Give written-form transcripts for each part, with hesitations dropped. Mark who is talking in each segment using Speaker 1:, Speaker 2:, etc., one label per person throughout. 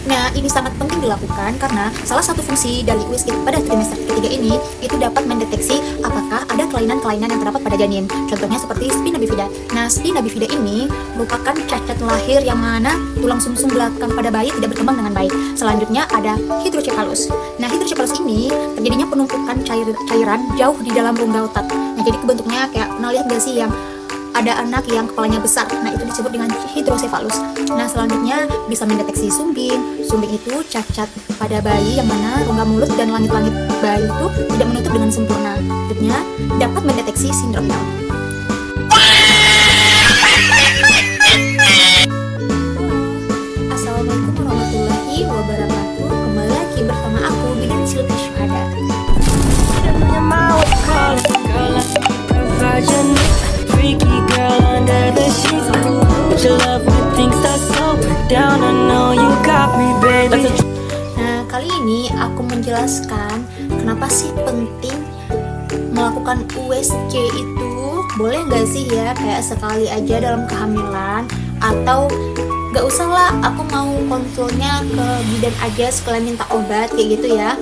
Speaker 1: Nah, ini sangat penting dilakukan karena salah satu fungsi dari USG pada trimester ketiga ini itu dapat mendeteksi apakah ada kelainan-kelainan yang terdapat pada janin. Contohnya seperti spina bifida. Nah, spina bifida ini merupakan cacat lahir yang mana tulang sumsum belakang pada bayi tidak berkembang dengan baik. Selanjutnya ada hidrocephalus. Nah, hidrocephalus ini terjadinya penumpukan cairan jauh di dalam rongga otak. Nah, jadi kebentuknya kayak pernah lihat gak sih yang ada anak yang kepalanya besar. Nah, itu disebut dengan hidrocephalus. Nah, selanjutnya bisa mendeteksi sumbing. Sumbing itu cacat pada bayi yang mana rongga mulut dan langit-langit bayi itu tidak menutup dengan sempurna. Selanjutnya dapat mendeteksi sindrom Down. Assalamualaikum warahmatullahi wabarakatuh. Kembali lagi bersama aku Bidan Silvi Syuhada.
Speaker 2: Freaky girl under the sheets. But your love when things start slowing down. I know you got me, baby.
Speaker 1: Nah, kali ini aku menjelaskan kenapa sih penting melakukan USG itu. Boleh nggak sih ya kayak sekali aja dalam kehamilan, atau nggak usah lah aku mau konsulnya ke bidan aja sekalian minta obat kayak gitu ya.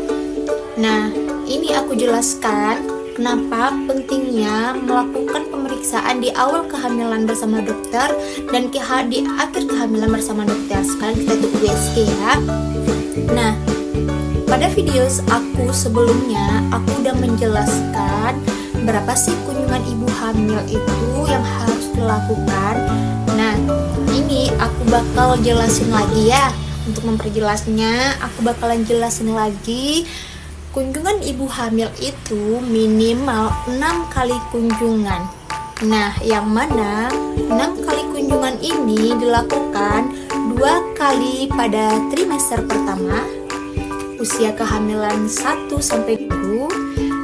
Speaker 1: Nah, ini aku jelaskan kenapa pentingnya melakukan pemeriksaan di awal kehamilan bersama dokter dan di akhir kehamilan bersama dokter. Sekarang kita tuh USG ya. Nah, pada video aku sebelumnya aku udah menjelaskan berapa sih kunjungan ibu hamil itu yang harus dilakukan. Nah, ini aku bakal jelasin lagi ya. Untuk memperjelasnya, aku bakalan jelasin lagi. Kunjungan ibu hamil itu minimal 6 kali kunjungan. Nah, yang mana 6 kali kunjungan ini dilakukan 2 kali pada trimester pertama, usia kehamilan 1-2,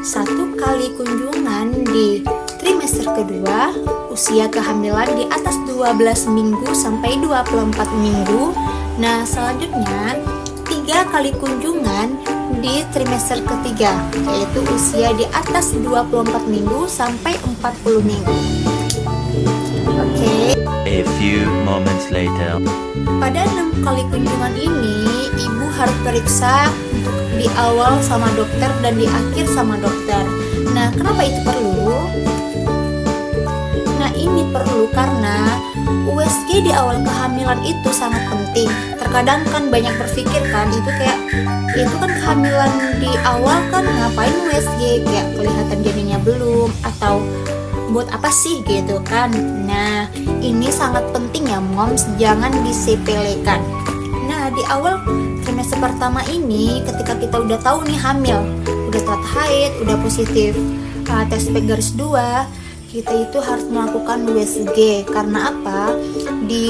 Speaker 1: 1 kali kunjungan di trimester kedua, usia kehamilan di atas 12 minggu sampai 24 minggu. Nah, selanjutnya 3 kali kunjungan di trimester ketiga, yaitu usia di atas 24 minggu sampai 40 minggu. Oke.
Speaker 3: A few moments later.
Speaker 1: Pada 6 kali kunjungan ini, ibu harus periksa untuk di awal sama dokter dan di akhir sama dokter. Nah, kenapa itu perlu? Nah, ini perlu karena USG di awal kehamilan itu sangat penting. Terkadang kan banyak berpikir kan itu kan kehamilan di awal kan ngapain USG, kayak kelihatan janinnya belum atau buat apa sih gitu kan. Nah, ini sangat penting ya moms, jangan disepelekan. Nah, di awal trimester pertama ini ketika kita udah tahu nih hamil, udah telat haid, udah positif tes pack garis 2, kita itu harus melakukan USG. Karena apa? Di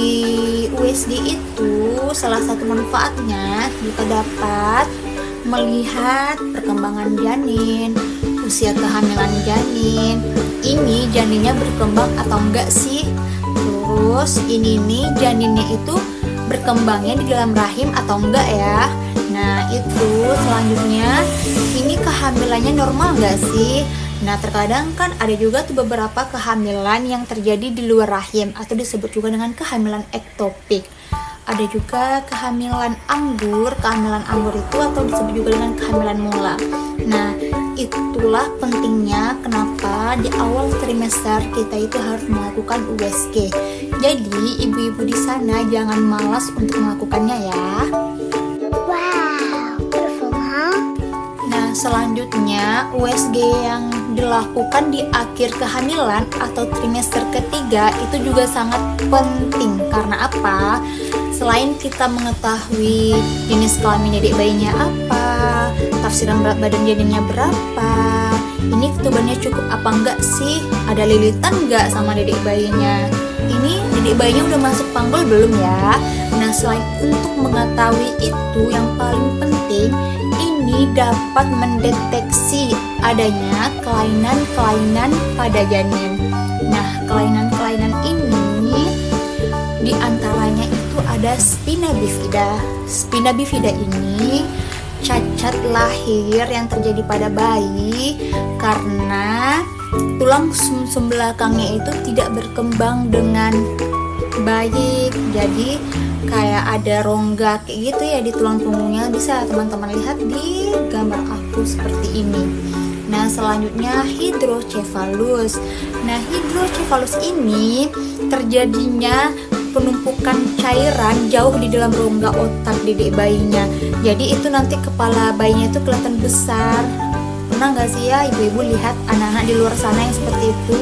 Speaker 1: USG itu salah satu manfaatnya kita dapat melihat perkembangan janin, usia kehamilan janin, ini janinnya berkembang atau enggak sih, terus ini nih janinnya itu berkembangnya di dalam rahim atau enggak ya. Nah, itu selanjutnya ini kehamilannya normal enggak sih. Nah, terkadang kan ada juga tuh beberapa kehamilan yang terjadi di luar rahim atau disebut juga dengan kehamilan ektopik. Ada juga kehamilan anggur. Kehamilan anggur itu atau disebut juga dengan kehamilan mula. Nah, itulah pentingnya kenapa di awal trimester kita itu harus melakukan USG. Jadi, ibu-ibu di sana jangan malas untuk melakukannya ya.
Speaker 4: Wow, beautiful, huh?
Speaker 1: Nah, selanjutnya USG yang dilakukan di akhir kehamilan atau trimester ketiga itu juga sangat penting. Karena apa? Selain kita mengetahui jenis kelamin dedek bayinya apa, tafsiran berat badan janinnya berapa, ini ketubannya cukup apa enggak sih, ada lilitan enggak sama dedek bayinya, ini dedek bayinya udah masuk panggul belum ya. Nah, selain untuk mengetahui itu, yang paling penting ini dapat mendeteksi adanya kelainan-kelainan pada janin. Nah, kelainan-kelainan ini diantaranya itu ada spina bifida. Spina bifida ini cacat lahir yang terjadi pada bayi karena tulang sumsum belakangnya itu tidak berkembang dengan baik. Jadi kayak ada rongga kayak gitu ya di tulang punggungnya. Bisa teman-teman lihat di gambar aku seperti ini. Nah, selanjutnya hidrocephalus. Nah, hidrocephalus ini terjadinya penumpukan cairan jauh di dalam rongga otak dedek bayinya. Jadi itu nanti kepala bayinya itu kelihatan besar. Pernah nggak sih ya ibu-ibu lihat anak-anak di luar sana yang seperti itu?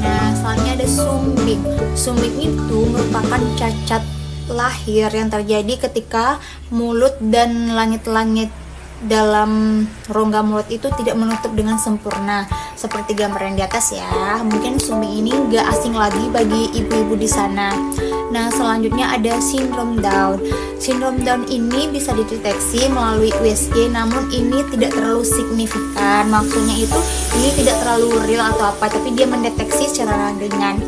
Speaker 1: Nah, selanjutnya ada sumbing. Sumbing itu merupakan cacat lahir yang terjadi ketika mulut dan langit-langit dalam rongga mulut itu tidak menutup dengan sempurna seperti gambar yang di atas ya. Mungkin sumbing ini nggak asing lagi bagi ibu-ibu di sana. Nah, selanjutnya ada sindrom Down. Sindrom Down ini bisa dideteksi melalui USG, namun ini tidak terlalu signifikan. Maksudnya itu ini tidak terlalu real atau apa, tapi dia mendeteksi secara ringan.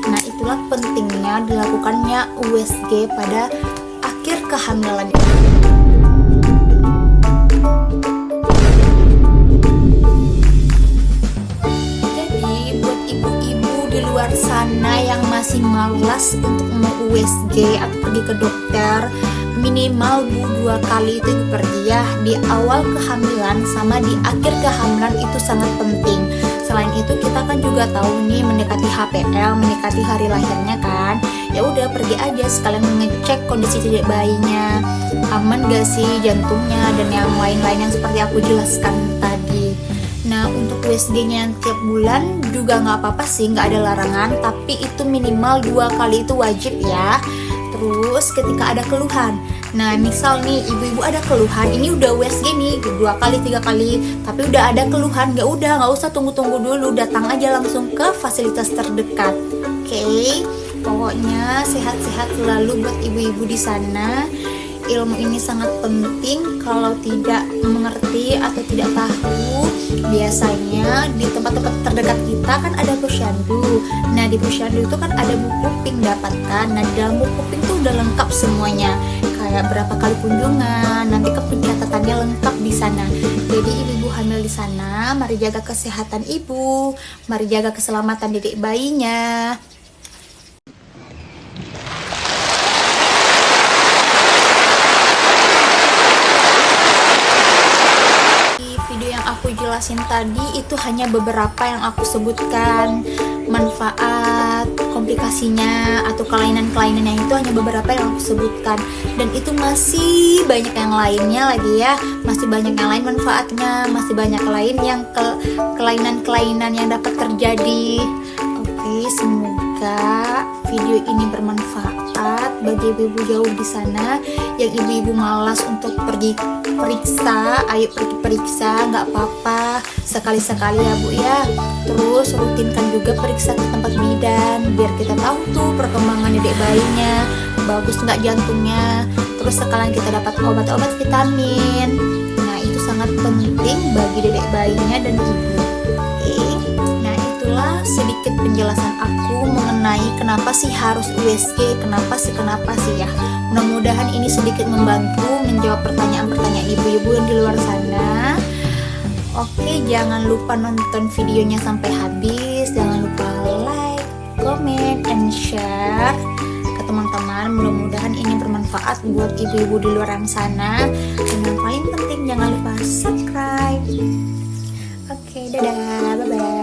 Speaker 1: Nah, itulah pentingnya dilakukannya USG pada akhir kehamilan. Luar sana yang masih malas untuk mau USG atau pergi ke dokter, minimal 2 kali itu pergi ya, di awal kehamilan sama di akhir kehamilan itu sangat penting. Selain itu kita kan juga tahu nih mendekati HPL, mendekati hari lahirnya kan. Ya udah pergi aja sekalian mengecek kondisi dedek bayinya, aman gak sih jantungnya dan yang lain-lain yang seperti aku jelaskan tadi. Nah, untuk USG-nya tiap bulan juga nggak apa-apa sih, nggak ada larangan, tapi itu minimal 2 kali itu wajib ya. Terus ketika ada keluhan, nah misal nih ibu-ibu ada keluhan, ini udah USG nih 2 kali 3 kali, tapi udah ada keluhan, nggak usah tunggu-tunggu dulu, datang aja langsung ke fasilitas terdekat. Oke, pokoknya sehat-sehat selalu buat ibu-ibu di sana. Ilmu ini sangat penting. Kalau tidak mengerti atau tidak tahu, biasanya di tempat-tempat terdekat kita kan ada posyandu. Nah, di posyandu itu kan ada buku pink dapatkan. Nah, di dalam buku pink itu udah lengkap semuanya, kayak berapa kali kunjungan, nanti pencatatannya lengkap di sana. Jadi ibu-ibu hamil di sana, mari jaga kesehatan ibu, mari jaga keselamatan dedek bayinya. Aku jelasin tadi itu hanya beberapa yang aku sebutkan, manfaat, komplikasinya atau kelainan-kelainannya itu hanya beberapa yang aku sebutkan, dan itu masih banyak yang lainnya lagi ya, masih banyak yang lain manfaatnya, masih banyak lain yang kelainan-kelainan yang dapat terjadi. Oke, semoga video ini bermanfaat bagi ibu-ibu jauh di sana yang ibu-ibu malas untuk pergi periksa. Ayo pergi periksa, nggak apa-apa, sekali-sekali ya bu ya. Terus rutinkan juga periksa ke tempat bidan biar kita tahu tuh perkembangan dedek bayinya, bagus nggak jantungnya. Terus sekalian kita dapat obat-obat vitamin. Nah, itu sangat penting bagi dedek bayinya dan ibu. Nah, itulah sedikit penjelasan aku mengenai kenapa sih harus USG, kenapa sih ya. Mudah-mudahan ini sedikit membantu menjawab pertanyaan-pertanyaan ibu-ibu yang di luar sana. Oke, jangan lupa nonton videonya sampai habis. Jangan lupa like, comment, and share ke teman-teman. Mudah-mudahan ini bermanfaat buat ibu-ibu di luar sana. Dan yang paling penting jangan lupa subscribe. Oke, dadah, bye-bye.